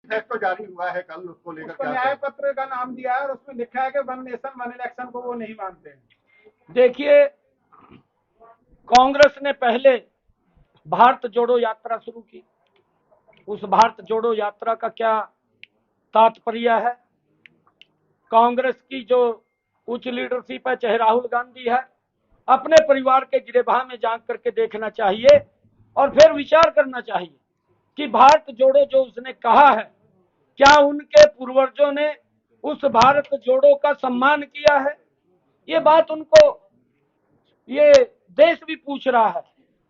Manifesto जारी हुआ है कल, उसको लेकर उसको क्या न्याय पत्र का नाम दिया है और उसमें लिखा है कि वन नेशन वन इलेक्शन को वो नहीं मानते हैं। देखिए, कांग्रेस ने पहले भारत जोड़ो यात्रा शुरू की। उस भारत जोड़ो यात्रा का क्या तात्पर्य है? कांग्रेस की जो उच्च लीडरशिप है, चाहे राहुल गांधी है, अपने परिवार के गिरेबान में झांक करके देखना चाहिए और फिर विचार करना चाहिए कि भारत जोड़ो जो उसने कहा है, क्या उनके पूर्वजों ने उस भारत जोड़ो का सम्मान किया है? ये बात उनको, ये देश भी पूछ रहा है,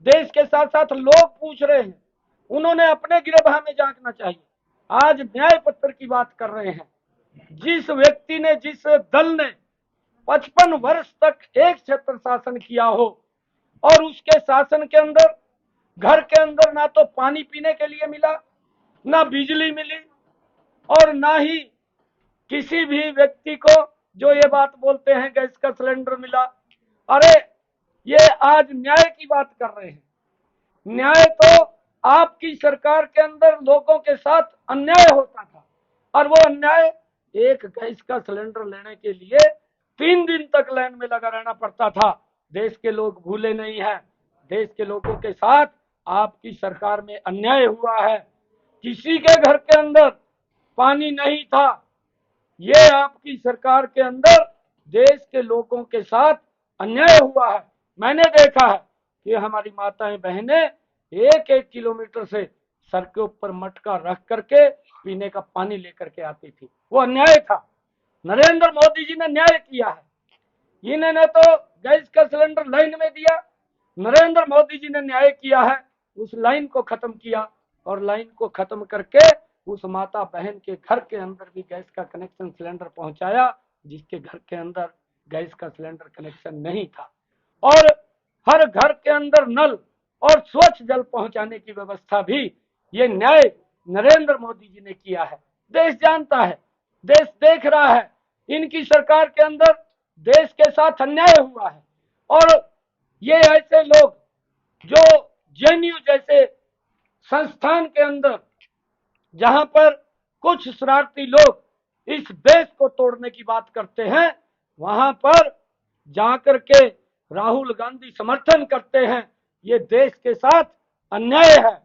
देश के साथ साथ लोग पूछ रहे हैं। उन्होंने अपने गिरेबान में झांकना चाहिए। आज न्याय पत्र की बात कर रहे हैं। जिस व्यक्ति ने, जिस दल ने 55 वर्ष तक एक क्षेत्र शासन किया हो और उसके शासन के अंदर, घर के अंदर ना तो पानी पीने के लिए मिला, ना बिजली मिली और ना ही किसी भी व्यक्ति को जो ये बात बोलते हैं गैस का सिलेंडर मिला। अरे ये आज न्याय की बात कर रहे हैं। न्याय तो आपकी सरकार के अंदर लोगों के साथ अन्याय होता था और वो अन्याय, एक गैस का सिलेंडर लेने के लिए 3 दिन तक लाइन में लगा रहना पड़ता था। देश के लोग भूले नहीं हैं। देश के लोगों के साथ आपकी सरकार में अन्याय हुआ है। किसी के घर के अंदर पानी नहीं था। ये आपकी सरकार के अंदर देश के लोगों के साथ अन्याय हुआ है। मैंने देखा है कि हमारी माताएं बहनें 1-1 किलोमीटर से सर के ऊपर मटका रख करके पीने का पानी लेकर के आती थी। वो अन्याय था। नरेंद्र मोदी जी ने न्याय किया है। इन्होंने तो गैस का सिलेंडर लाइन में दिया। नरेंद्र मोदी जी ने न्याय किया है, उस लाइन को खत्म किया और लाइन को खत्म करके उस माता बहन के घर के अंदर भी गैस का कनेक्शन सिलेंडर पहुंचाया, जिसके घर के अंदर गैस का सिलेंडर कनेक्शन नहीं था। और हर घर के अंदर नल और स्वच्छ जल पहुंचाने की व्यवस्था भी ये न्याय नरेंद्र मोदी जी ने किया है। देश जानता है, देश देख रहा है, इनकी सरकार के अंदर देश के साथ अन्याय हुआ है। और ये ऐसे लोग जो जेएनयू जैसे संस्थान के अंदर, जहां पर कुछ शरारती लोग इस देश को तोड़ने की बात करते हैं, वहां पर जाकर के राहुल गांधी समर्थन करते हैं। ये देश के साथ अन्याय है।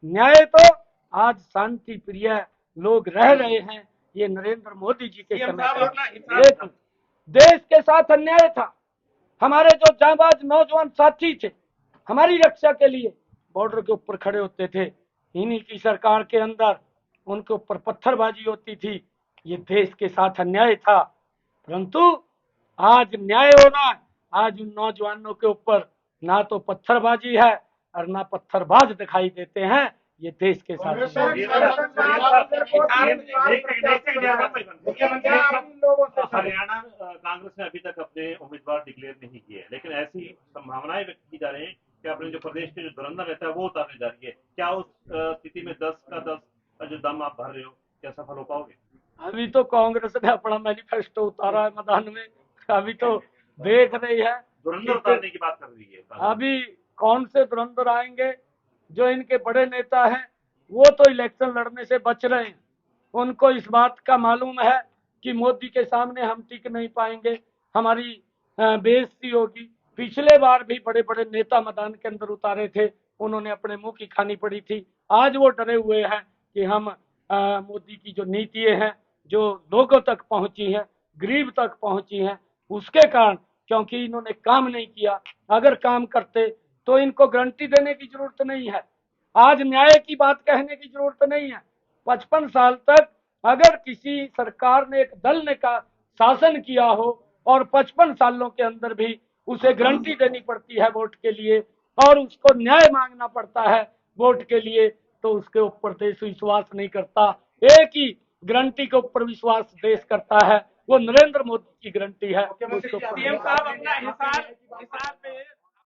न्याय तो आज शांति प्रिय लोग रह रहे हैं। ये नरेंद्र मोदी जी के समय देश के साथ अन्याय था। हमारे जो जांबाज नौजवान साथी थे, हमारी रक्षा के लिए बॉर्डर के ऊपर खड़े होते थे, इन्हीं की सरकार के अंदर उनके ऊपर पत्थरबाजी होती थी। ये देश के साथ अन्याय था। परंतु आज न्याय हो रहा है। आज उन नौजवानों के ऊपर ना तो पत्थरबाजी है और ना पत्थरबाज दिखाई देते हैं। ये देश के साथ हरियाणा कांग्रेस ने अभी तक अपने उम्मीदवार डिक्लेयर नहीं किए, लेकिन ऐसी संभावनाएं व्यक्त की जा रही है कि अपने जो प्रदेश के जो धुरंधर रहता है वो उतारने जा रही है। क्या उस स्थिति में 10 का 10 का जो दम आप भर रहे हो, क्या सफल हो पाओगे? अभी तो कांग्रेस ने अपना मैनिफेस्टो उतारा है मैदान में, अभी तो देख रही है। धुरंधर उतारने की बात कर रही है। अभी कौन से धुरंधर आएंगे? जो इनके बड़े नेता हैं वो तो इलेक्शन लड़ने से बच रहे हैं। उनको इस बात का मालूम है कि मोदी के सामने हम टिक नहीं पाएंगे, हमारी बेइज्जती होगी। पिछले बार भी बड़े बड़े नेता मैदान के अंदर उतारे थे, उन्होंने अपने मुंह की खानी पड़ी थी। आज वो डरे हुए हैं कि हम मोदी की जो नीतियां हैं, जो लोगों तक पहुंची हैं, गरीब तक पहुंची हैं, उसके कारण, क्योंकि इन्होंने काम नहीं किया। अगर काम करते तो इनको गारंटी देने की जरूरत नहीं है। आज न्याय की बात कहने की जरूरत नहीं है। 55 साल तक अगर किसी सरकार ने, एक दल ने का शासन किया हो और 55 सालों के अंदर भी उसे गारंटी देनी पड़ती है वोट के लिए और उसको न्याय मांगना पड़ता है वोट के लिए, तो उसके ऊपर देश विश्वास नहीं करता। एक ही गारंटी के ऊपर विश्वास देश करता है, वो नरेंद्र मोदी की गारंटी है। सीएम साहब अपना हिसाब पे